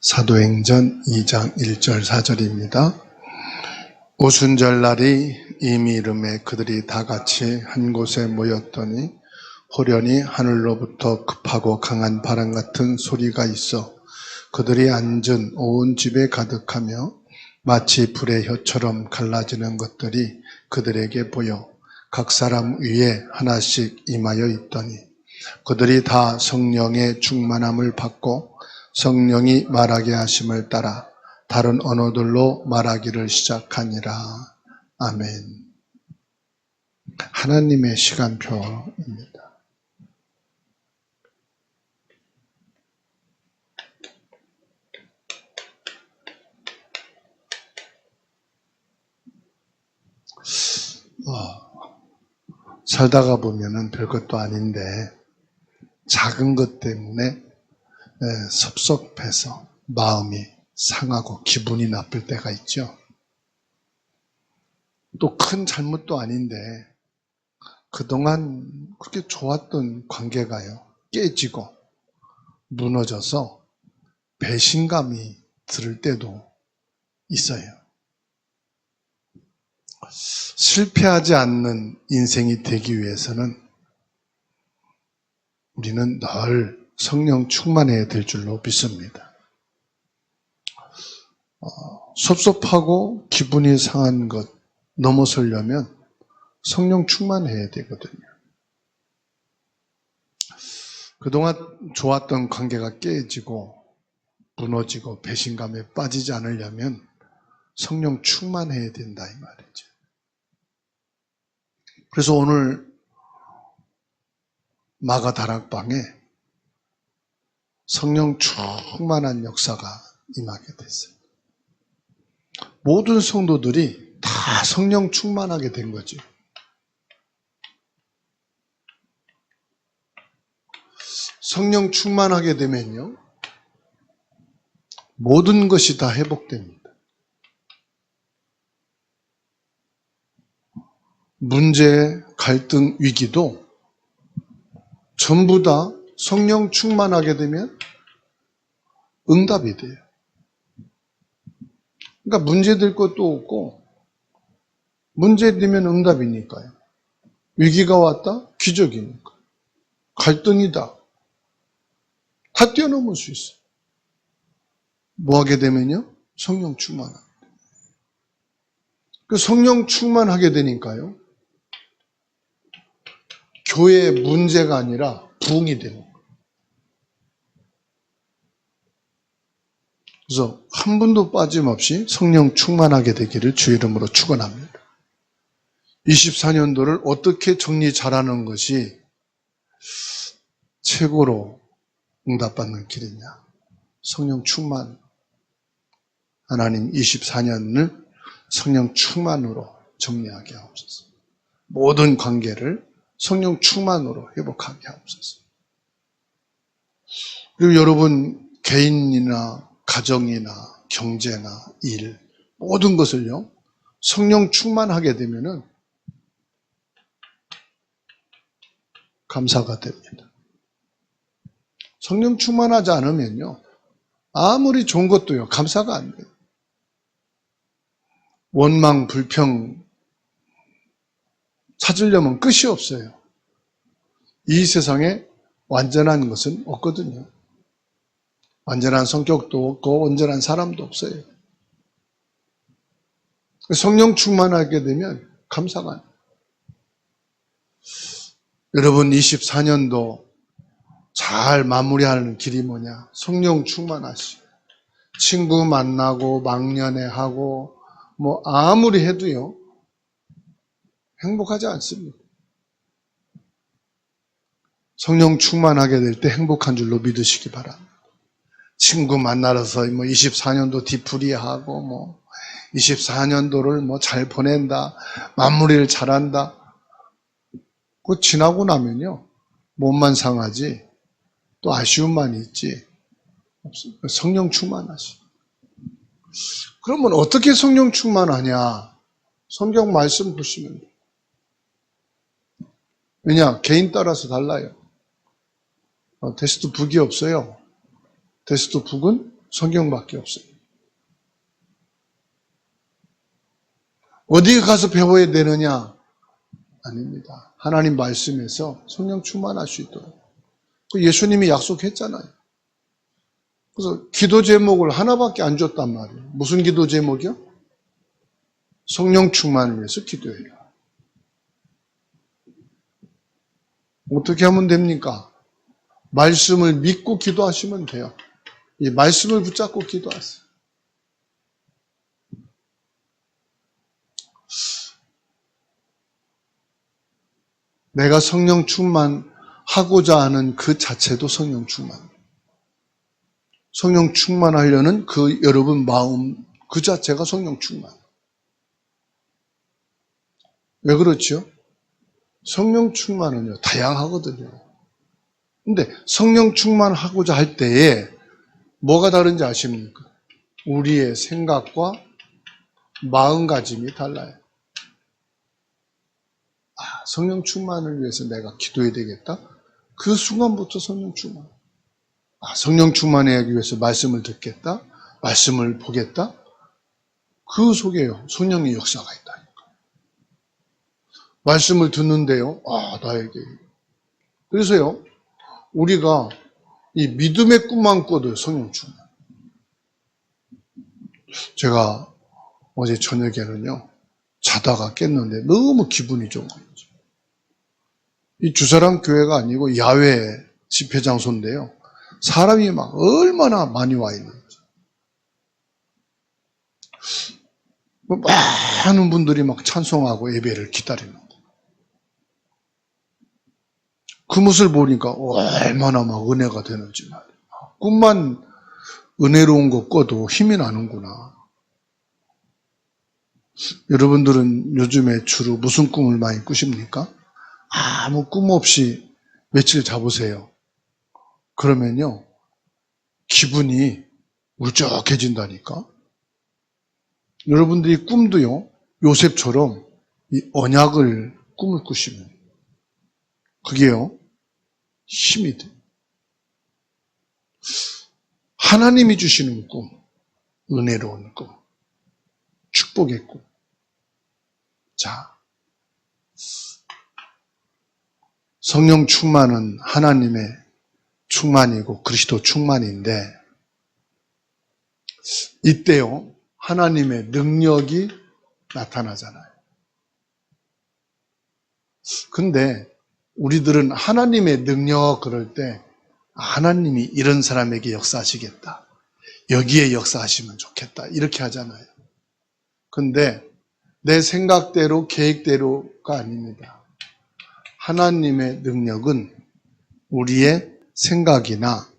사도행전 2장 1절 4절입니다. 오순절날이 이미 이름에 그들이 다 같이 한 곳에 모였더니 호련히 하늘로부터 급하고 강한 바람 같은 소리가 있어 그들이 앉은 온 집에 가득하며 마치 불의 혀처럼 갈라지는 것들이 그들에게 보여 각 사람 위에 하나씩 임하여 있더니 그들이 다 성령의 충만함을 받고 성령이 말하게 하심을 따라 다른 언어들로 말하기를 시작하니라. 아멘. 하나님의 시간표입니다. 살다가 보면은 별것도 아닌데 작은 것 때문에 섭섭해서 마음이 상하고 기분이 나쁠 때가 있죠. 또 큰 잘못도 아닌데 그동안 그렇게 좋았던 관계가요 깨지고 무너져서 배신감이 들을 때도 있어요. 실패하지 않는 인생이 되기 위해서는 우리는 늘 성령 충만해야 될 줄로 믿습니다. 섭섭하고 기분이 상한 것 넘어서려면 성령 충만해야 되거든요. 그동안 좋았던 관계가 깨지고 무너지고 배신감에 빠지지 않으려면 성령 충만해야 된다 이 말이죠. 그래서 오늘 마가 다락방에 성령 충만한 역사가 임하게 됐어요. 모든 성도들이 다 성령 충만하게 된 거죠. 성령 충만하게 되면요, 모든 것이 다 회복됩니다. 문제, 갈등, 위기도 전부 다 성령 충만하게 되면 응답이 돼요. 그러니까 문제 될 것도 없고 문제 되면 응답이니까요. 위기가 왔다? 기적이니까. 갈등이다. 다 뛰어넘을 수 있어요. 뭐 하게 되면요? 성령 충만합니다. 그 성령 충만하게 되니까요. 교회의 문제가 아니라 부흥이 되는 거예요. 그래서 한 분도 빠짐없이 성령 충만하게 되기를 주 이름으로 축원합니다. 24년도를 어떻게 정리 잘하는 것이 최고로 응답받는 길이냐. 성령 충만. 하나님 24년을 성령 충만으로 정리하게 하옵소서. 모든 관계를 성령 충만으로 회복하게 하옵소서. 그리고 여러분 개인이나 가정이나 경제나 일 모든 것을요 성령 충만하게 되면은 감사가 됩니다. 성령 충만하지 않으면요 아무리 좋은 것도요 감사가 안 돼요. 원망, 불평 찾으려면 끝이 없어요. 이 세상에 완전한 것은 없거든요. 완전한 성격도 없고 온전한 사람도 없어요. 성령 충만하게 되면 감사가 안 돼요. 여러분 24년도 잘 마무리하는 길이 뭐냐? 성령 충만하시고 친구 만나고 막년회하고 뭐 아무리 해도요 행복하지 않습니다. 성령 충만하게 될 때 행복한 줄로 믿으시기 바랍니다. 친구 만나서 뭐 24년도 뒤풀이하고 뭐 24년도를 뭐 잘 보낸다, 마무리를 잘한다. 그거 지나고 나면요 몸만 상하지 또 아쉬움만 있지 없습니다. 성령 충만하시. 그러면 어떻게 성령 충만하냐? 성경 말씀 보시면 돼요. 왜냐? 개인 따라서 달라요. 테스트 북이 없어요. 테스트 북은 성경밖에 없어요. 어디 가서 배워야 되느냐? 아닙니다. 하나님 말씀에서 성령 충만할 수 있도록. 예수님이 약속했잖아요. 그래서 기도 제목을 하나밖에 안 줬단 말이에요. 무슨 기도 제목이요? 성령 충만을 위해서 기도해라. 어떻게 하면 됩니까? 말씀을 믿고 기도하시면 돼요. 이 말씀을 붙잡고 기도하세요. 내가 성령 충만하고자 하는 그 자체도 성령 충만. 성령 충만하려는 그 여러분 마음 그 자체가 성령 충만. 왜 그렇죠? 성령 충만은요, 다양하거든요. 근데 성령 충만하고자 할 때에 뭐가 다른지 아십니까? 우리의 생각과 마음가짐이 달라요. 성령 충만을 위해서 내가 기도해야 되겠다? 그 순간부터 성령 충만. 성령 충만하기 위해서 말씀을 듣겠다? 말씀을 보겠다? 그 속에요, 성령의 역사가 있다니까. 말씀을 듣는데요, 나에게. 그래서요, 우리가 이 믿음의 꿈만 꿔도 성령 충만. 제가 어제 저녁에는요, 자다가 깼는데 너무 기분이 좋은 거죠. 이 주사람 교회가 아니고 야외 집회 장소인데요. 사람이 막 얼마나 많이 와 있는지. 많은 분들이 막 찬송하고 예배를 기다리는 거예요. 그 모습을 보니까 얼마나 막 은혜가 되는지 말이에요. 꿈만 은혜로운 거 꿔도 힘이 나는구나. 여러분들은 요즘에 주로 무슨 꿈을 많이 꾸십니까? 아무 꿈 없이 며칠 자보세요. 그러면요, 기분이 울적해진다니까. 여러분들이 꿈도요, 요셉처럼 이 언약을 꿈을 꾸시면 그게요, 힘이 돼요. 하나님이 주시는 꿈, 은혜로운 꿈, 축복의 꿈. 자, 성령 충만은 하나님의 충만이고 그리스도 충만인데, 이때요, 하나님의 능력이 나타나잖아요. 근데 우리들은 하나님의 능력 그럴 때 하나님이 이런 사람에게 역사하시겠다, 여기에 역사하시면 좋겠다, 이렇게 하잖아요. 근데 내 생각대로 계획대로가 아닙니다. 하나님의 능력은 우리의 생각이나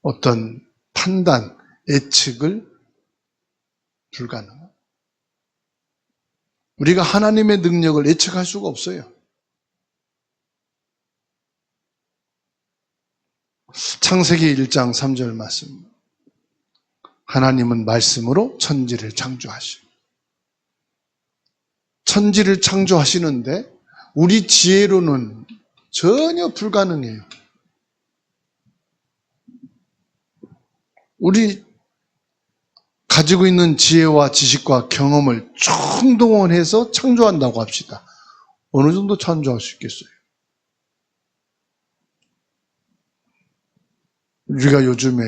어떤 판단, 예측을 불가능합니다. 우리가 하나님의 능력을 예측할 수가 없어요. 창세기 1장 3절 말씀. 하나님은 말씀으로 천지를 창조하시고, 천지를 창조하시는데 우리 지혜로는 전혀 불가능해요. 우리 가지고 있는 지혜와 지식과 경험을 총동원해서 창조한다고 합시다. 어느 정도 창조할 수 있겠어요? 우리가 요즘에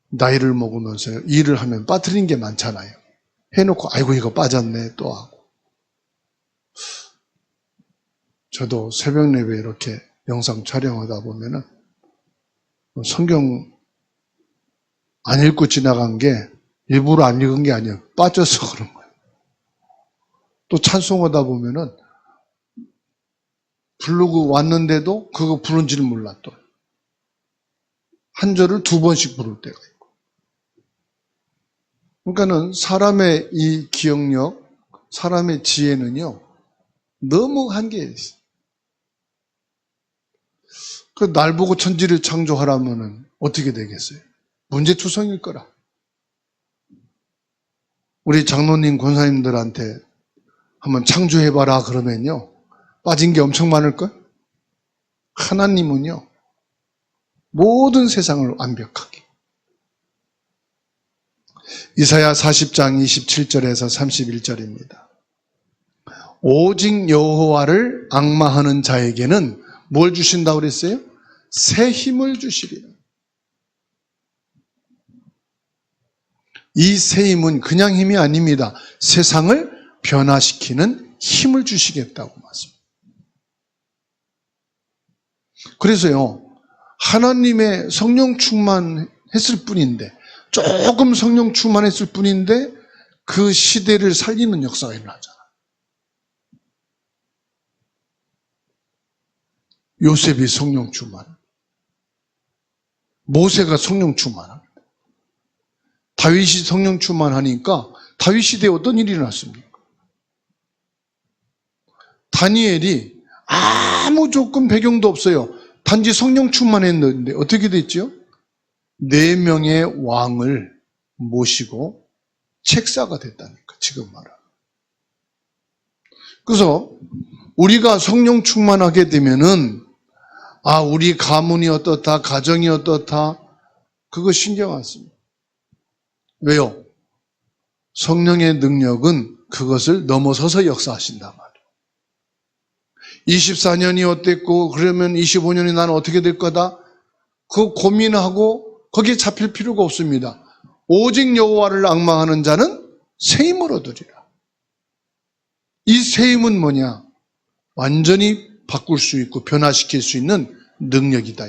나이를 먹으면서 일을 하면 빠뜨린 게 많잖아요. 해놓고 아이고 이거 빠졌네 또 하고. 저도 새벽 예배 이렇게 영상 촬영하다 보면은 성경 안 읽고 지나간 게 일부러 안 읽은 게 아니에요. 빠져서 그런 거예요. 또 찬송하다 보면은 부르고 왔는데도 그거 부른지를 몰라 또. 한 절을 2번씩 부를 때가 있고. 그러니까는 사람의 이 기억력, 사람의 지혜는요, 너무 한계에 있어요. 그 날 보고 천지를 창조하라면은 어떻게 되겠어요? 문제투성일 거라. 우리 장로님, 권사님들한테 한번 창조해봐라 그러면요, 빠진 게 엄청 많을걸? 하나님은요, 모든 세상을 완벽하게, 이사야 40장 27절에서 31절입니다. 오직 여호와를 앙망하는 자에게는 뭘 주신다고 그랬어요? 새 힘을 주시리라. 이 새 힘은 그냥 힘이 아닙니다. 세상을 변화시키는 힘을 주시겠다고 말씀합니다. 그래서요, 하나님의 성령 충만했을 뿐인데, 조금 성령 충만했을 뿐인데 그 시대를 살리는 역사가 일어나잖아요. 요셉이 성령 충만, 모세가 성령 충만합니다. 다윗이 성령 충만하니까 다윗 시대에 어떤 일이 일어났습니까? 다니엘이 아무 조건 배경도 없어요. 단지 성령 충만했는데 어떻게 됐죠? 4명의 왕을 모시고 책사가 됐다니까, 지금 말하는. 그래서 우리가 성령 충만하게 되면은 우리 가문이 어떻다, 가정이 어떻다, 그거 신경 안 씁니다. 왜요? 성령의 능력은 그것을 넘어서서 역사하신단 말이에요. 24년이 어땠고 그러면 25년이 나는 어떻게 될 거다? 그거 고민하고 거기에 잡힐 필요가 없습니다. 오직 여호와를 앙망하는 자는 새 힘을 얻으리라. 이 새 힘은 뭐냐? 완전히 바꿀 수 있고 변화시킬 수 있는 능력이다.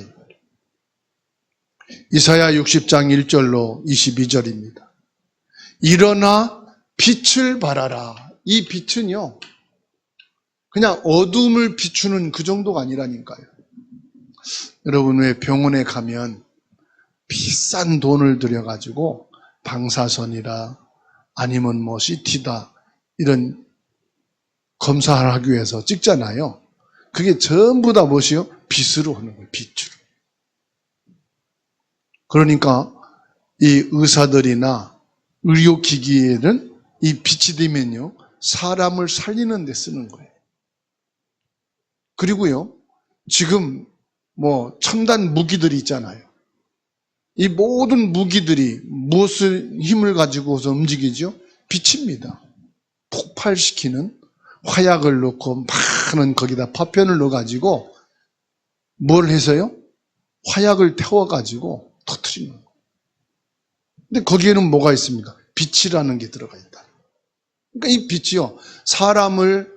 이사야 60장 1절로 22절입니다. 일어나 빛을 발하라. 이 빛은요, 그냥 어둠을 비추는 그 정도가 아니라니까요. 여러분, 왜 병원에 가면 비싼 돈을 들여가지고 방사선이라 아니면 뭐 CT다 이런 검사를 하기 위해서 찍잖아요. 그게 전부 다 무엇이요? 빛으로 하는 거예요. 빛으로. 그러니까 이 의사들이나 의료기기에는 이 빛이 되면요, 사람을 살리는 데 쓰는 거예요. 그리고요, 지금 뭐 첨단 무기들이 있잖아요. 이 모든 무기들이 무엇을 힘을 가지고서 움직이죠? 빛입니다. 폭발시키는 화약을 넣고 많은 거기다 파편을 넣어가지고 뭘 해서요? 화약을 태워가지고 터뜨리는 거예요. 근데 거기에는 뭐가 있습니까? 빛이라는 게 들어가 있다. 그러니까 이 빛이요, 사람을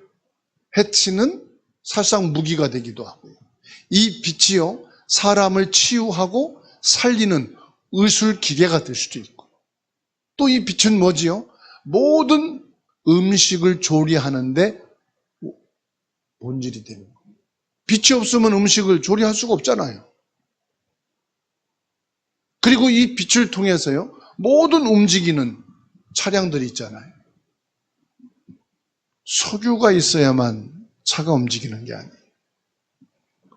해치는 사실상 무기가 되기도 하고요. 이 빛이요, 사람을 치유하고 살리는 의술 기계가 될 수도 있고, 또 이 빛은 뭐지요? 모든 음식을 조리하는데 본질이 되는 거예요. 빛이 없으면 음식을 조리할 수가 없잖아요. 그리고 이 빛을 통해서요, 모든 움직이는 차량들이 있잖아요. 석유가 있어야만 차가 움직이는 게 아니에요.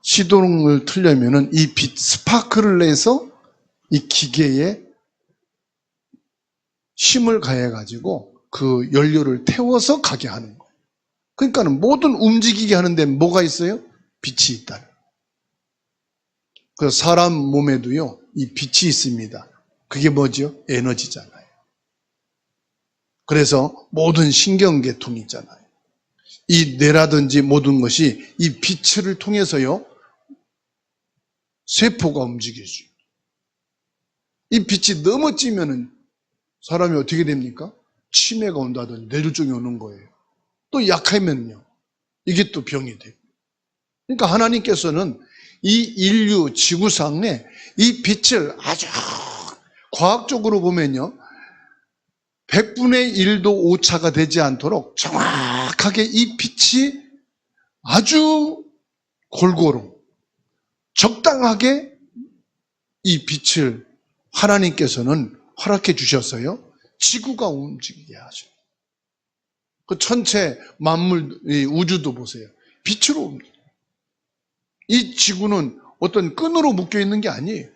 시동을 틀려면은 이 빛 스파크를 내서 이 기계에 힘을 가해가지고 그 연료를 태워서 가게 하는 거예요. 그러니까는 모든 움직이게 하는데 뭐가 있어요? 빛이 있다. 그래서 사람 몸에도요, 이 빛이 있습니다. 그게 뭐죠? 에너지잖아요. 그래서 모든 신경계통이 있잖아요. 이 뇌라든지 모든 것이 이 빛을 통해서요, 세포가 움직이죠. 이 빛이 너무 찌면은 사람이 어떻게 됩니까? 치매가 온다든지 뇌졸중이 오는 거예요. 또 약하면요, 이게 또 병이 돼요. 그러니까 하나님께서는 이 인류 지구상에 이 빛을 아주 과학적으로 보면요, 100분의 1도 오차가 되지 않도록 정확하게 이 빛이 아주 골고루 적당하게 이 빛을 하나님께서는 허락해 주셨어요. 지구가 움직이게 하죠. 그 전체 만물, 우주도 보세요. 빛으로 움직여요. 이 지구는 어떤 끈으로 묶여 있는 게 아니에요.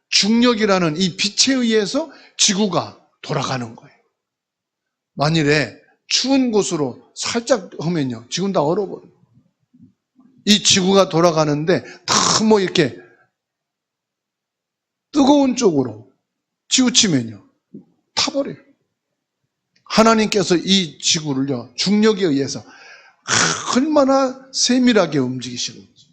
중력이라는 이 빛에 의해서 지구가 돌아가는 거예요. 만일에 추운 곳으로 살짝 하면요, 지구는 다 얼어버려요. 이 지구가 돌아가는데 다 뭐 이렇게 뜨거운 쪽으로 치우치면요, 타버려요. 하나님께서 이 지구를요, 중력에 의해서 얼마나 세밀하게 움직이시는지.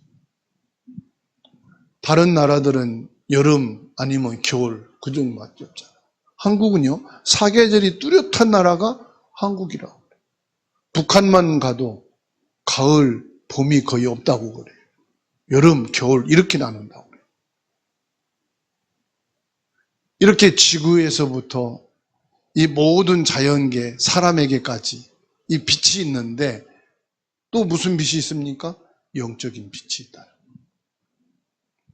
다른 나라들은 여름 아니면 겨울 그 정도밖에 없잖아요. 한국은요, 사계절이 뚜렷한 나라가 한국이라고 그래요. 북한만 가도 가을, 봄이 거의 없다고 그래요. 여름, 겨울 이렇게 나눈다고 그래요. 이렇게 지구에서부터 이 모든 자연계, 사람에게까지 이 빛이 있는데 또 무슨 빛이 있습니까? 영적인 빛이 있다.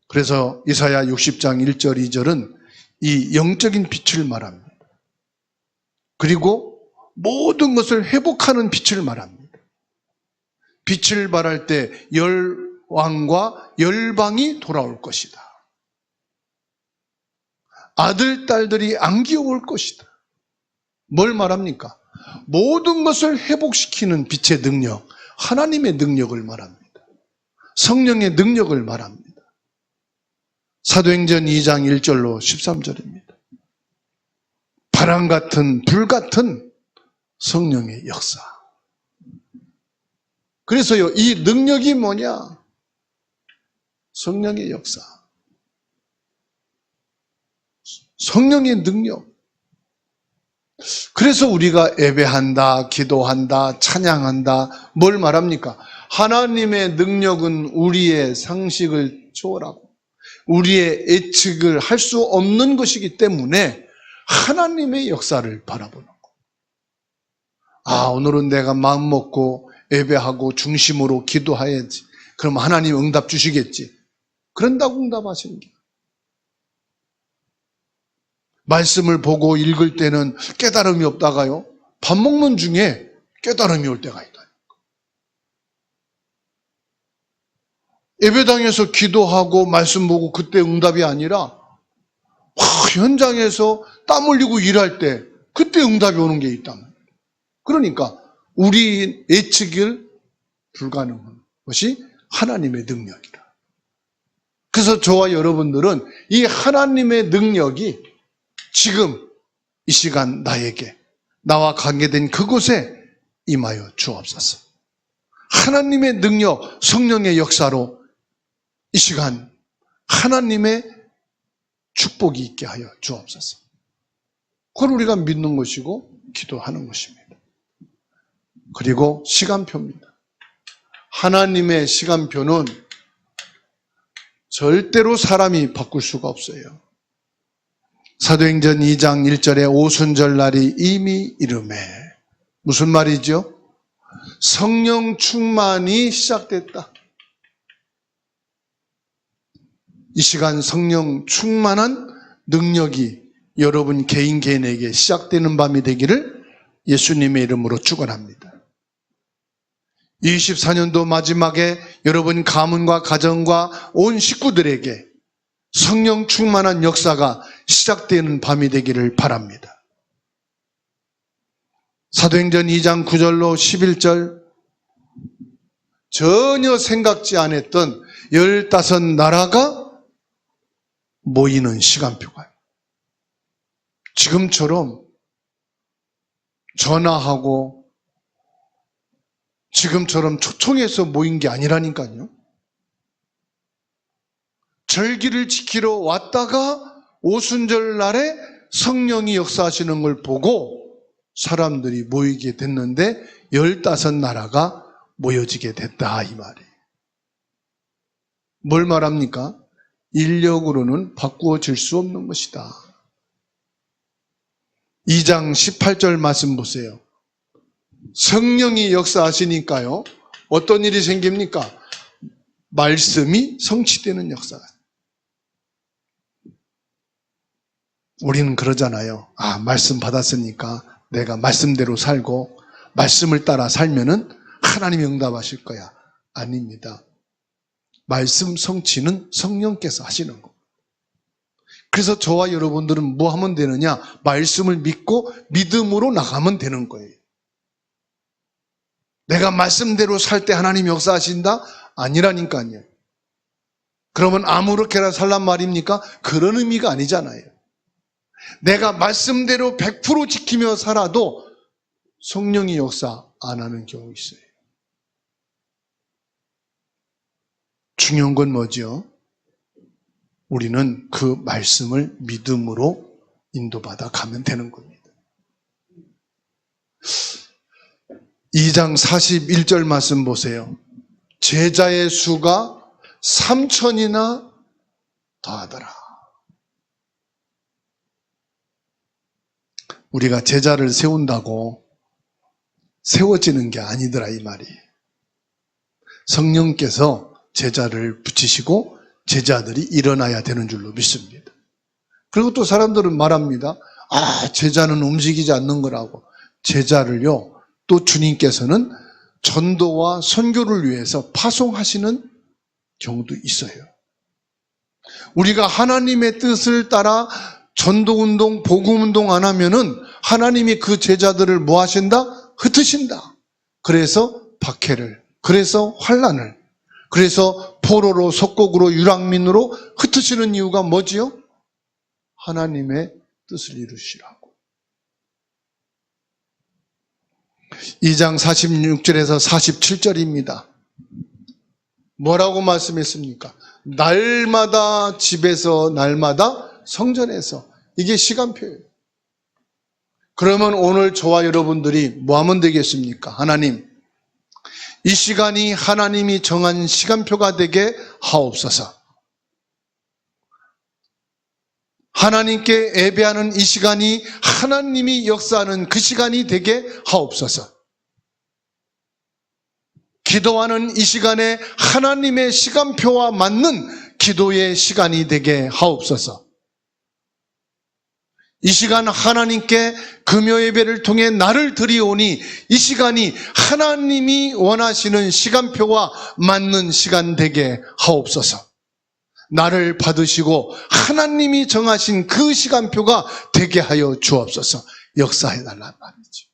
그래서 이사야 60장 1절 2절은 이 영적인 빛을 말합니다. 그리고 모든 것을 회복하는 빛을 말합니다. 빛을 발할 때 열왕과 열방이 돌아올 것이다. 아들, 딸들이 안기어올 것이다. 뭘 말합니까? 모든 것을 회복시키는 빛의 능력, 하나님의 능력을 말합니다. 성령의 능력을 말합니다. 사도행전 2장 1절로 13절입니다. 바람 같은, 불 같은 성령의 역사. 그래서요, 이 능력이 뭐냐? 성령의 역사. 성령의 능력. 그래서 우리가 예배한다, 기도한다, 찬양한다, 뭘 말합니까? 하나님의 능력은 우리의 상식을 초월하고 우리의 예측을 할 수 없는 것이기 때문에 하나님의 역사를 바라보는 거. 아, 오늘은 내가 마음 먹고 예배하고 중심으로 기도해야지. 그럼 하나님 응답 주시겠지. 그런다고 응답하시는 게. 말씀을 보고 읽을 때는 깨달음이 없다가요, 밥 먹는 중에 깨달음이 올 때가 있다. 예배당에서 기도하고 말씀 보고 그때 응답이 아니라 현장에서 땀 흘리고 일할 때 그때 응답이 오는 게 있다. 그러니까 우리 예측을 불가능한 것이 하나님의 능력이다. 그래서 저와 여러분들은 이 하나님의 능력이 지금 이 시간 나에게, 나와 관계된 그곳에 임하여 주옵소서. 하나님의 능력, 성령의 역사로 이 시간 하나님의 축복이 있게 하여 주옵소서. 그걸 우리가 믿는 것이고 기도하는 것입니다. 그리고 시간표입니다. 하나님의 시간표는 절대로 사람이 바꿀 수가 없어요. 사도행전 2장 1절에 오순절 날이 이미 이르매. 무슨 말이죠? 성령 충만이 시작됐다. 이 시간 성령 충만한 능력이 여러분 개인 개인에게 시작되는 밤이 되기를 예수님의 이름으로 축원합니다. 24년도 마지막에 여러분 가문과 가정과 온 식구들에게 성령 충만한 역사가 시작되는 밤이 되기를 바랍니다. 사도행전 2장 9절로 11절, 전혀 생각지 않았던 15나라가 모이는 시간표가 지금처럼 전화하고 지금처럼 초청해서 모인 게 아니라니까요. 절기를 지키러 왔다가 오순절 날에 성령이 역사하시는 걸 보고 사람들이 모이게 됐는데 15나라가 모여지게 됐다, 이 말이에요. 뭘 말합니까? 인력으로는 바꾸어질 수 없는 것이다. 2장 18절 말씀 보세요. 성령이 역사하시니까요, 어떤 일이 생깁니까? 말씀이 성취되는 역사가. 우리는 그러잖아요. 아, 말씀 받았으니까 내가 말씀대로 살고 말씀을 따라 살면은 하나님이 응답하실 거야. 아닙니다. 말씀 성취는 성령께서 하시는 거. 그래서 저와 여러분들은 뭐 하면 되느냐? 말씀을 믿고 믿음으로 나가면 되는 거예요. 내가 말씀대로 살 때 하나님이 역사하신다? 아니라니까요. 그러면 아무렇게나 살란 말입니까? 그런 의미가 아니잖아요. 내가 말씀대로 100% 지키며 살아도 성령이 역사 안 하는 경우 있어요. 중요한 건 뭐죠? 우리는 그 말씀을 믿음으로 인도받아 가면 되는 겁니다. 2장 41절 말씀 보세요. 제자의 수가 3,000이나 더하더라. 우리가 제자를 세운다고 세워지는 게 아니더라 이 말이. 성령께서 제자를 붙이시고 제자들이 일어나야 되는 줄로 믿습니다. 그리고 또 사람들은 말합니다. 제자는 움직이지 않는 거라고. 제자를요, 또 주님께서는 전도와 선교를 위해서 파송하시는 경우도 있어요. 우리가 하나님의 뜻을 따라 전도운동, 복음운동 안 하면은 하나님이 그 제자들을 뭐 하신다? 흩으신다. 그래서 박해를, 그래서 환난을, 그래서 포로로, 속국으로, 유랑민으로 흩으시는 이유가 뭐지요? 하나님의 뜻을 이루시라고. 2장 46절에서 47절입니다. 뭐라고 말씀했습니까? 날마다 집에서, 날마다 성전에서. 이게 시간표예요. 그러면 오늘 저와 여러분들이 뭐 하면 되겠습니까? 하나님, 이 시간이 하나님이 정한 시간표가 되게 하옵소서. 하나님께 예배하는 이 시간이 하나님이 역사하는 그 시간이 되게 하옵소서. 기도하는 이 시간에 하나님의 시간표와 맞는 기도의 시간이 되게 하옵소서. 이 시간 하나님께 금요 예배를 통해 나를 드리오니 이 시간이 하나님이 원하시는 시간표와 맞는 시간 되게 하옵소서. 나를 받으시고 하나님이 정하신 그 시간표가 되게 하여 주옵소서. 역사해달란 말이죠.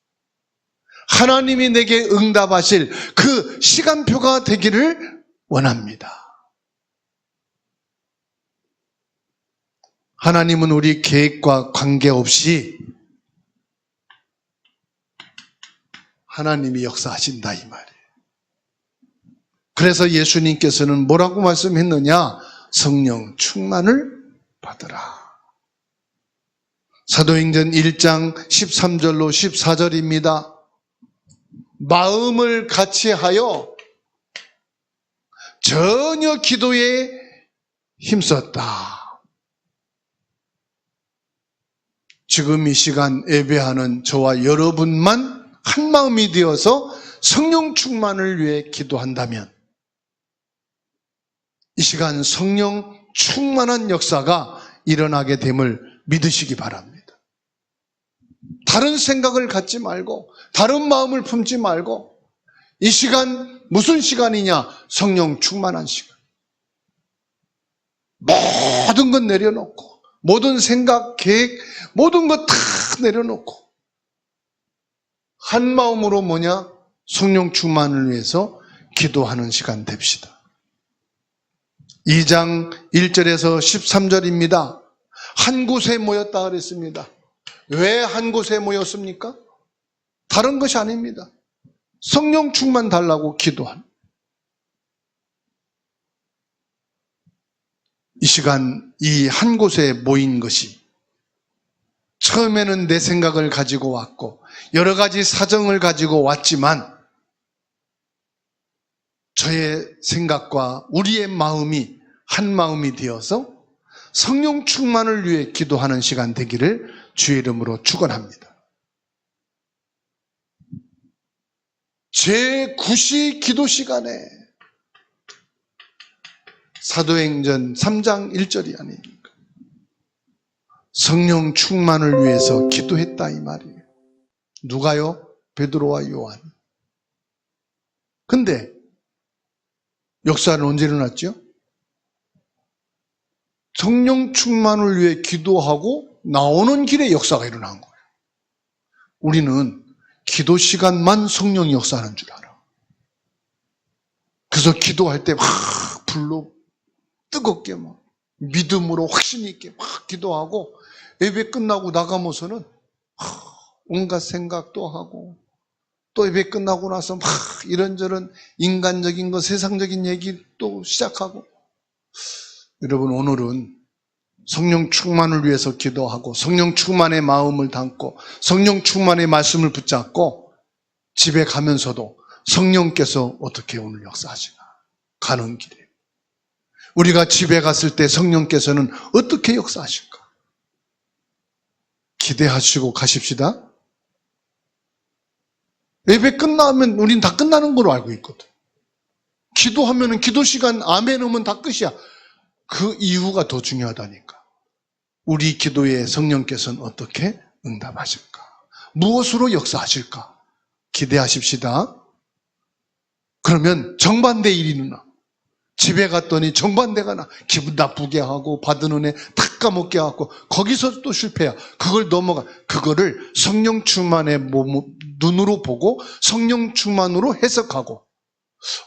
하나님이 내게 응답하실 그 시간표가 되기를 원합니다. 하나님은 우리 계획과 관계없이 하나님이 역사하신다 이 말이에요. 그래서 예수님께서는 뭐라고 말씀했느냐? 성령 충만을 받으라. 사도행전 1장 13절로 14절입니다. 마음을 같이하여 전혀 기도에 힘썼다. 지금 이 시간 예배하는 저와 여러분만 한 마음이 되어서 성령 충만을 위해 기도한다면 이 시간 성령 충만한 역사가 일어나게 됨을 믿으시기 바랍니다. 다른 생각을 갖지 말고 다른 마음을 품지 말고 이 시간 무슨 시간이냐? 성령 충만한 시간. 모든 것 내려놓고 모든 생각, 계획, 모든 것 다 내려놓고 한 마음으로 뭐냐? 성령 충만을 위해서 기도하는 시간 됩시다. 2장 1절에서 13절입니다. 한 곳에 모였다 그랬습니다. 왜 한 곳에 모였습니까? 다른 것이 아닙니다. 성령 충만 달라고 기도한. 이 시간 이 한 곳에 모인 것이 처음에는 내 생각을 가지고 왔고 여러 가지 사정을 가지고 왔지만 저의 생각과 우리의 마음이 한 마음이 되어서 성령 충만을 위해 기도하는 시간 되기를 주의 이름으로 축원합니다. 제9시 기도 시간에 사도행전 3장 1절이 아닙니까? 성령 충만을 위해서 기도했다 이 말이에요. 누가요? 베드로와 요한. 근데 역사는 언제 일어났죠? 성령 충만을 위해 기도하고 나오는 길에 역사가 일어난 거예요. 우리는 기도 시간만 성령이 역사하는 줄 알아. 그래서 기도할 때 막 불로 뜨겁게 막 믿음으로 확신 있게 막 기도하고 예배 끝나고 나가면서는 온갖 생각도 하고 또 예배 끝나고 나서 막 이런저런 인간적인 거, 세상적인 얘기 또 시작하고. 여러분, 오늘은 성령 충만을 위해서 기도하고 성령 충만의 마음을 담고 성령 충만의 말씀을 붙잡고 집에 가면서도 성령께서 어떻게 오늘 역사하시나 가는 길에 우리가 집에 갔을 때 성령께서는 어떻게 역사하실까 기대하시고 가십시다. 예배 끝나면 우린 다 끝나는 걸로 알고 있거든. 기도하면 기도 시간 아멘 하면 다 끝이야. 그 이유가 더 중요하다니까. 우리 기도에 성령께서는 어떻게 응답하실까? 무엇으로 역사하실까? 기대하십시다. 그러면 정반대 일이 일어나. 집에 갔더니 정반대가 나. 기분 나쁘게 하고 받은 은혜 탁 까먹게 하고 거기서 또 실패야. 그걸 넘어가. 그거를 성령 충만의 눈으로 보고 성령 충만으로 해석하고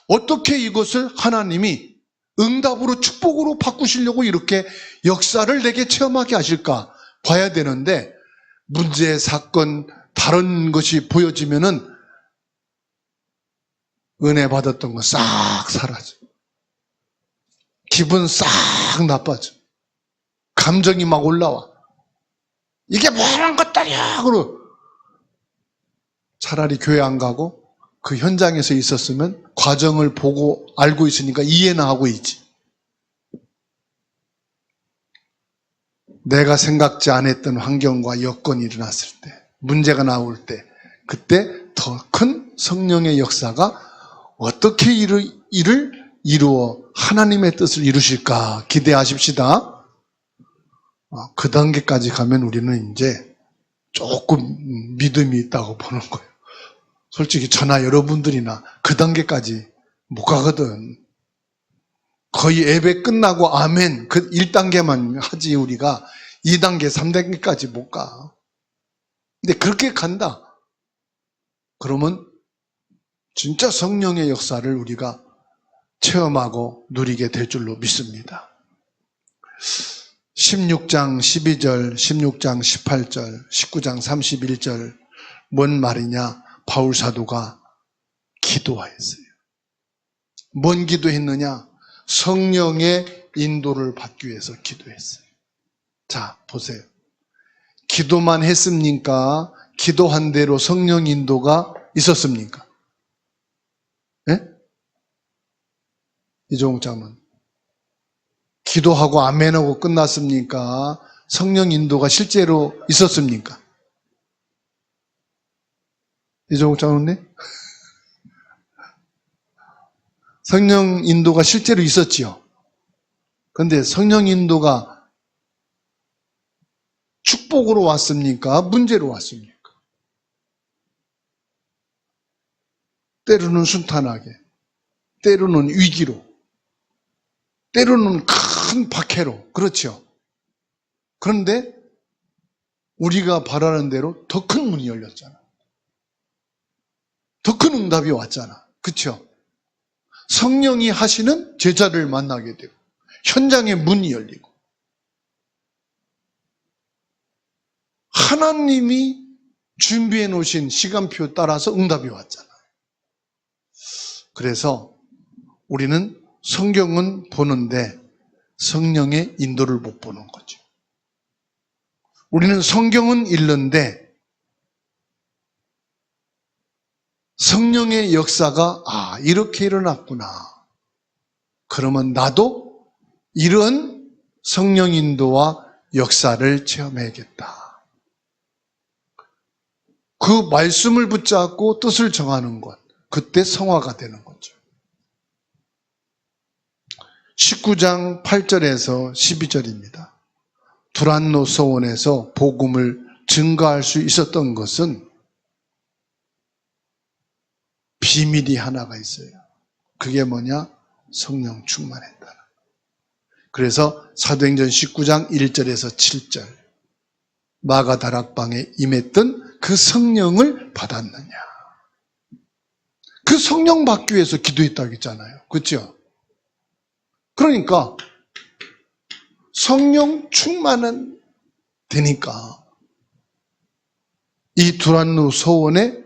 어떻게 이것을 하나님이 응답으로 축복으로 바꾸시려고 이렇게 역사를 내게 체험하게 하실까 봐야 되는데 문제, 사건, 다른 것이 보여지면은 은혜 받았던 거 싹 사라져. 기분 싹 나빠져. 감정이 막 올라와. 이게 뭐라는 것들이야! 그러 차라리 교회 안 가고 그 현장에서 있었으면 과정을 보고 알고 있으니까 이해나 하고 있지. 내가 생각지 않았던 환경과 여건이 일어났을 때, 문제가 나올 때, 그때 더 큰 성령의 역사가 어떻게 일을 이루어 하나님의 뜻을 이루실까 기대하십시다. 그 단계까지 가면 우리는 이제 조금 믿음이 있다고 보는 거예요. 솔직히 저나 여러분들이나 그 단계까지 못 가거든. 거의 예배 끝나고 아멘 그 1단계만 하지 우리가 2단계, 3단계까지 못 가. 근데 그렇게 간다. 그러면 진짜 성령의 역사를 우리가 체험하고 누리게 될 줄로 믿습니다. 16장 12절, 16장 18절, 19장 31절 뭔 말이냐? 바울 사도가 기도하였어요. 뭔 기도했느냐? 성령의 인도를 받기 위해서 기도했어요. 자, 보세요. 기도만 했습니까? 기도한 대로 성령 인도가 있었습니까? 예? 이종욱 장로님. 기도하고 아멘하고 끝났습니까? 성령 인도가 실제로 있었습니까? 이종욱 장로님? 성령 인도가 실제로 있었지요. 그런데 성령 인도가 축복으로 왔습니까? 문제로 왔습니까? 때로는 순탄하게, 때로는 위기로, 때로는 큰 박해로, 그렇죠. 그런데 우리가 바라는 대로 더 큰 문이 열렸잖아. 더 큰 응답이 왔잖아. 그렇죠? 성령이 하시는 제자를 만나게 되고 현장에 문이 열리고 하나님이 준비해 놓으신 시간표 따라서 응답이 왔잖아요. 그래서 우리는 성경은 보는데 성령의 인도를 못 보는 거죠. 우리는 성경은 읽는데 성령의 역사가 이렇게 일어났구나. 그러면 나도 이런 성령 인도와 역사를 체험해야겠다. 그 말씀을 붙잡고 뜻을 정하는 것, 그때 성화가 되는 거죠. 19장 8절에서 12절입니다. 두란노 서원에서 복음을 증거할 수 있었던 것은 비밀이 하나가 있어요. 그게 뭐냐? 성령 충만했다. 그래서 사도행전 19장 1절에서 7절 마가다락방에 임했던 그 성령을 받았느냐. 그 성령 받기 위해서 기도했다고 했잖아요. 그렇죠? 그러니까 성령 충만은 되니까 이 두란노 서원에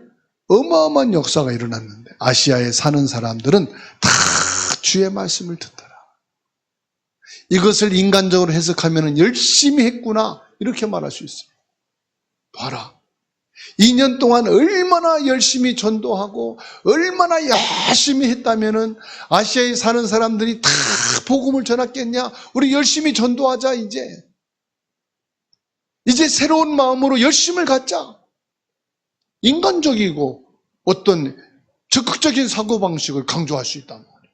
어마어마한 역사가 일어났는데 아시아에 사는 사람들은 다 주의 말씀을 듣더라. 이것을 인간적으로 해석하면 열심히 했구나 이렇게 말할 수 있어요. 봐라. 2년 동안 얼마나 열심히 전도하고 얼마나 열심히 했다면은 아시아에 사는 사람들이 다 복음을 전했겠냐? 우리 열심히 전도하자 이제 새로운 마음으로 열심을 갖자. 인간적이고 어떤 적극적인 사고방식을 강조할 수 있단 말이에요.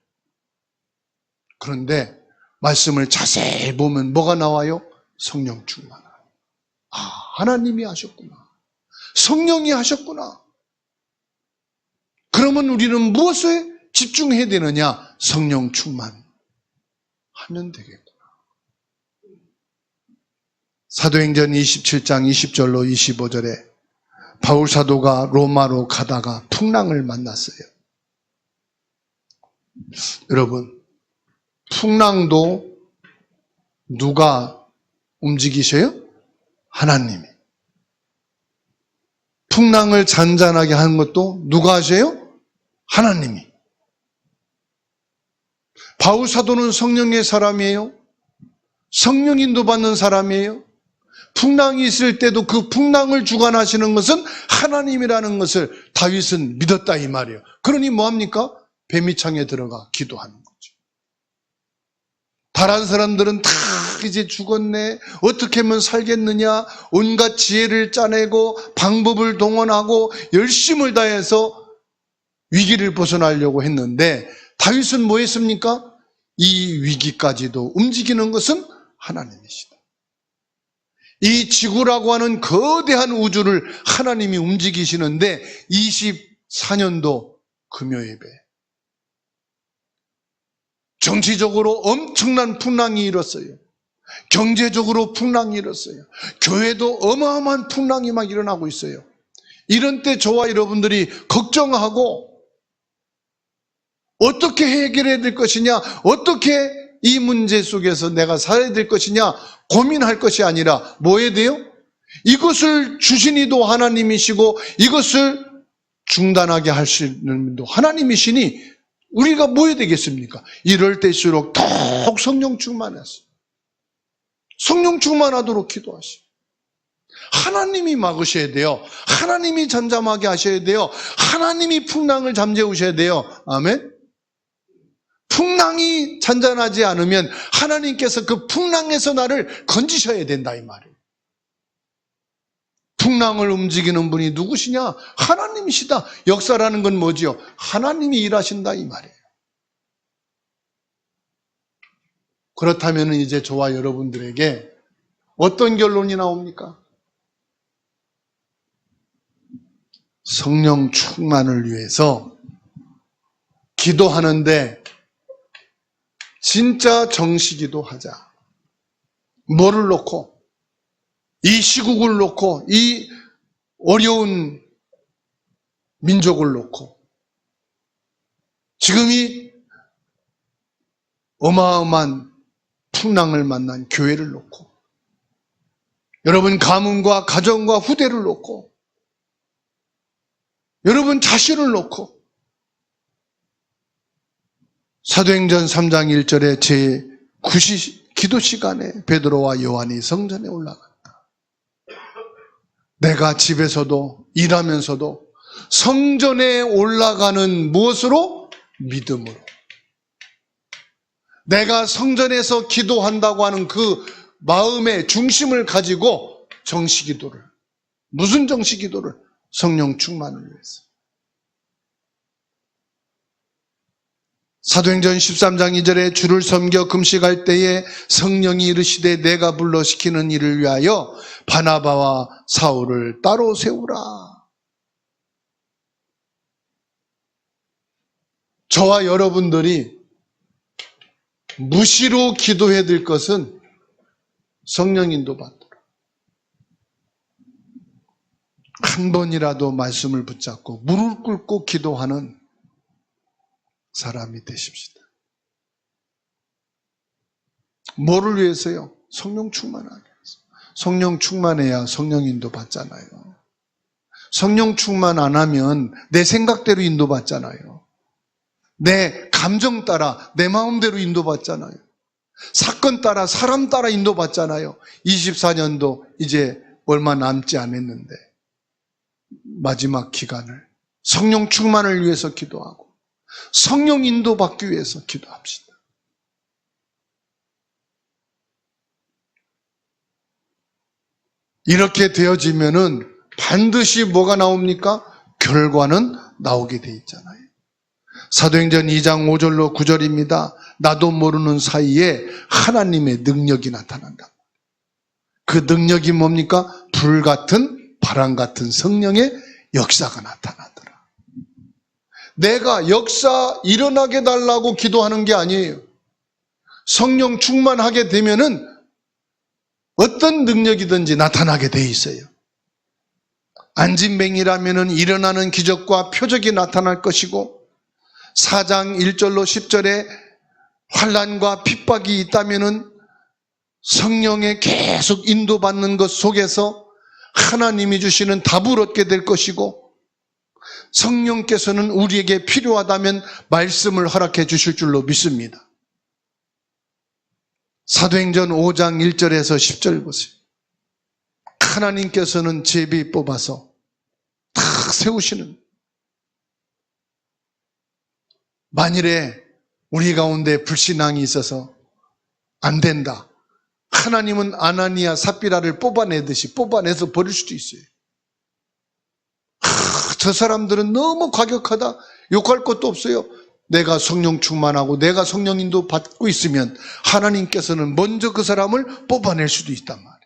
그런데 말씀을 자세히 보면 뭐가 나와요? 성령 충만함. 아, 하나님이 하셨구나. 성령이 하셨구나. 그러면 우리는 무엇에 집중해야 되느냐? 성령 충만하면 되겠구나. 사도행전 27장 20절로 25절에 바울 사도가 로마로 가다가 풍랑을 만났어요. 여러분, 풍랑도 누가 움직이셔요? 하나님이. 풍랑을 잔잔하게 하는 것도 누가 하세요? 하나님이. 바울 사도는 성령의 사람이에요. 성령 인도받는 사람이에요. 풍랑이 있을 때도 그 풍랑을 주관하시는 것은 하나님이라는 것을 다윗은 믿었다 이 말이에요. 그러니 뭐합니까? 뱀이창에 들어가 기도하는 거죠. 다른 사람들은 다 이제 죽었네, 어떻게 하면 살겠느냐, 온갖 지혜를 짜내고 방법을 동원하고 열심을 다해서 위기를 벗어나려고 했는데 다윗은 뭐 했습니까? 이 위기까지도 움직이는 것은 하나님이시다. 이 지구라고 하는 거대한 우주를 하나님이 움직이시는데 24년도 금요예배, 정치적으로 엄청난 풍랑이 일었어요. 경제적으로 풍랑이 일었어요. 교회도 어마어마한 풍랑이 막 일어나고 있어요. 이런 때 저와 여러분들이 걱정하고 어떻게 해결해야 될 것이냐, 어떻게 이 문제 속에서 내가 살아야 될 것이냐 고민할 것이 아니라 뭐 해야 돼요? 이것을 주신 이도 하나님이시고 이것을 중단하게 하시는 분도 하나님이시니 우리가 뭐 해야 되겠습니까? 이럴 때일수록 더욱 성령 충만해서 성령 충만하도록 기도하시고 하나님이 막으셔야 돼요. 하나님이 잠잠하게 하셔야 돼요. 하나님이 풍랑을 잠재우셔야 돼요. 아멘. 풍랑이 잔잔하지 않으면 하나님께서 그 풍랑에서 나를 건지셔야 된다 이 말이에요. 풍랑을 움직이는 분이 누구시냐? 하나님이시다. 역사라는 건 뭐지요? 하나님이 일하신다 이 말이에요. 그렇다면 이제 저와 여러분들에게 어떤 결론이 나옵니까? 성령 충만을 위해서 기도하는데 진짜 정식기도 하자. 뭐를 놓고? 이 시국을 놓고, 이 어려운 민족을 놓고, 지금 이 어마어마한 풍랑을 만난 교회를 놓고, 여러분 가문과 가정과 후대를 놓고, 여러분 자신을 놓고, 사도행전 3장 1절에 기도 시간에 베드로와 요한이 성전에 올라갔다. 내가 집에서도 일하면서도 성전에 올라가는 무엇으로? 믿음으로. 내가 성전에서 기도한다고 하는 그 마음의 중심을 가지고 정시기도를, 무슨 정시기도를? 성령 충만을 위해서. 사도행전 13장 2절에 주를 섬겨 금식할 때에 성령이 이르시되 내가 불러 시키는 일을 위하여 바나바와 사울을 따로 세우라. 저와 여러분들이 무시로 기도해야 될 것은 성령 인도 받도록 한 번이라도 말씀을 붙잡고 무릎 꿇고 기도하는 사람이 되십시다. 뭐를 위해서요? 성령 충만하게 해서. 성령 충만해야 성령 인도 받잖아요. 성령 충만 안 하면 내 생각대로 인도받잖아요. 내 감정 따라, 내 마음대로 인도받잖아요. 사건 따라, 사람 따라 인도받잖아요. 24년도 이제 얼마 남지 않았는데 마지막 기간을 성령 충만을 위해서 기도하고 성령 인도받기 위해서 기도합시다. 이렇게 되어지면은 반드시 뭐가 나옵니까? 결과는 나오게 돼 있잖아요. 사도행전 2장 5절로 9절입니다. 나도 모르는 사이에 하나님의 능력이 나타난다. 그 능력이 뭡니까? 불같은 바람 같은 성령의 역사가 나타나더라. 내가 역사 일어나게 달라고 기도하는 게 아니에요. 성령 충만하게 되면은 어떤 능력이든지 나타나게 돼 있어요. 안진뱅이라면은 일어나는 기적과 표적이 나타날 것이고 4장 1절로 10절에 환난과 핍박이 있다면은 성령에 계속 인도받는 것 속에서 하나님이 주시는 답을 얻게 될 것이고 성령께서는 우리에게 필요하다면 말씀을 허락해 주실 줄로 믿습니다. 사도행전 5장 1절에서 10절 보세요. 하나님께서는 제비 뽑아서 탁 세우시는, 만일에 우리 가운데 불신앙이 있어서 안 된다, 하나님은 아나니아 삽비라를 뽑아내듯이 뽑아내서 버릴 수도 있어요. 저 사람들은 너무 과격하다, 욕할 것도 없어요. 내가 성령 충만하고 내가 성령 인도 받고 있으면 하나님께서는 먼저 그 사람을 뽑아낼 수도 있단 말이에요.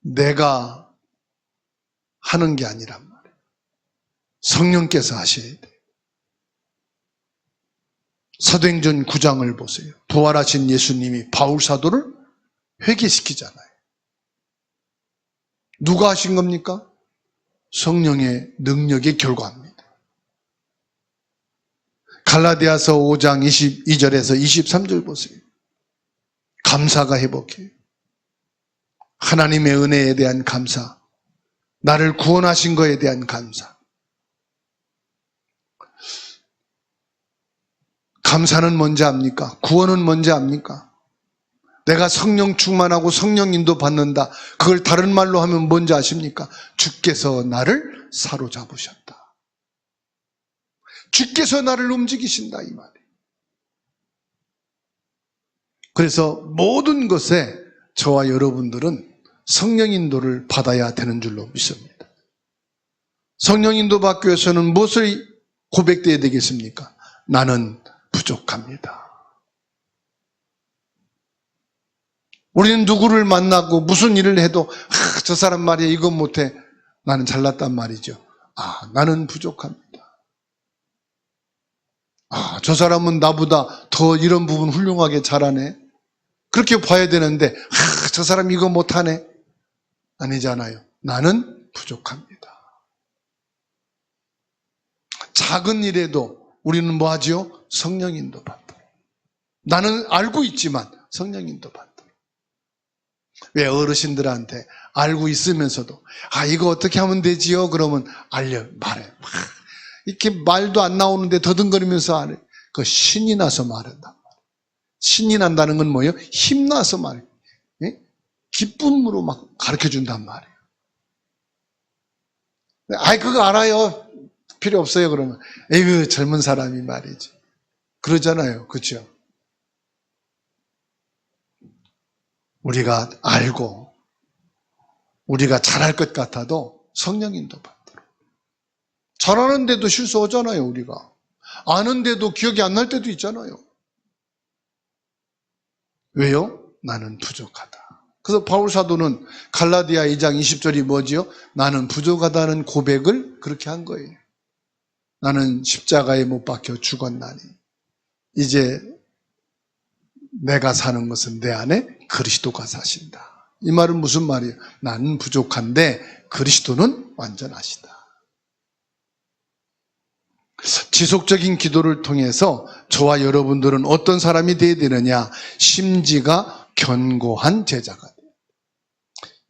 내가 하는 게 아니란 말이에요. 성령께서 하셔야 돼요. 사도행전 9장을 보세요. 부활하신 예수님이 바울 사도를 회개시키잖아요. 누가 하신 겁니까? 성령의 능력의 결과입니다. 갈라디아서 5장 22절에서 23절 보세요. 감사가 회복해요. 하나님의 은혜에 대한 감사, 나를 구원하신 것에 대한 감사. 감사는 뭔지 압니까? 구원은 뭔지 압니까? 내가 성령 충만하고 성령 인도 받는다. 그걸 다른 말로 하면 뭔지 아십니까? 주께서 나를 사로잡으셨다. 주께서 나를 움직이신다, 이 말이에요. 그래서 모든 것에 저와 여러분들은 성령 인도를 받아야 되는 줄로 믿습니다. 성령 인도 받기 위해서는 무엇을 고백되어야 되겠습니까? 나는 부족합니다. 우리는 누구를 만나고 무슨 일을 해도 저 사람 말이야 이건 못해, 나는 잘났단 말이죠. 나는 부족합니다. 저 사람은 나보다 더 이런 부분 훌륭하게 잘하네, 그렇게 봐야 되는데 저 사람 이거 못하네, 아니잖아요. 나는 부족합니다. 작은 일에도 우리는 뭐 하죠? 성령 인도 받도록. 나는 알고 있지만 성령 인도 받도록. 왜 어르신들한테 알고 있으면서도 이거 어떻게 하면 되지요? 그러면 말해. 이렇게 말도 안 나오는데 더듬거리면서 안 해. 그 신이 나서 말한단 말이에요. 신이 난다는 건 뭐예요? 힘나서 말해요. 예? 기쁨으로 막 가르쳐 준단 말이에요. 그거 알아요. 필요 없어요. 그러면 에이그 젊은 사람이 말이지. 그러잖아요. 그렇죠? 우리가 알고 우리가 잘할 것 같아도 성령 인도 받도록. 잘하는데도 실수하잖아요. 우리가 아는데도 기억이 안 날 때도 있잖아요. 왜요? 나는 부족하다. 그래서 바울 사도는 갈라디아 2장 20절이 뭐지요? 나는 부족하다는 고백을 그렇게 한 거예요. 나는 십자가에 못 박혀 죽었나니 이제 내가 사는 것은 내 안에 그리스도가 사신다. 이 말은 무슨 말이에요? 나는 부족한데 그리스도는 완전하시다. 지속적인 기도를 통해서 저와 여러분들은 어떤 사람이 되어야 되느냐? 심지가 견고한 제자가 돼요.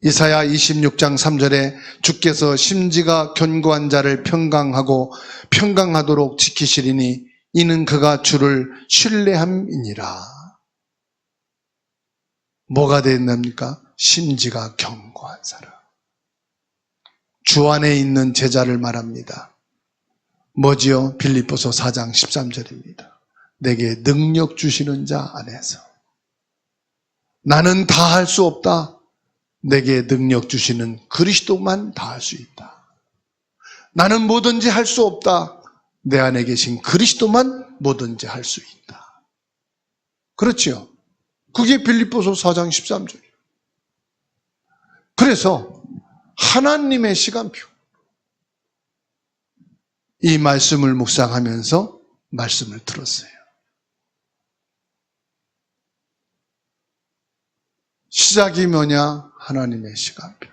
이사야 26장 3절에 주께서 심지가 견고한 자를 평강하도록 지키시리니 이는 그가 주를 신뢰함이니라. 뭐가 된답니까? 심지가 견고한 사람. 주 안에 있는 제자를 말합니다. 뭐지요? 빌립보서 4장 13절입니다. 내게 능력 주시는 자 안에서. 나는 다 할 수 없다. 내게 능력 주시는 그리스도만 다 할 수 있다. 나는 뭐든지 할 수 없다. 내 안에 계신 그리스도만 뭐든지 할 수 있다. 그렇지요? 그게 빌립보서 4장 13절이에요. 그래서 하나님의 시간표. 이 말씀을 묵상하면서 말씀을 들었어요. 시작이 뭐냐? 하나님의 시간표.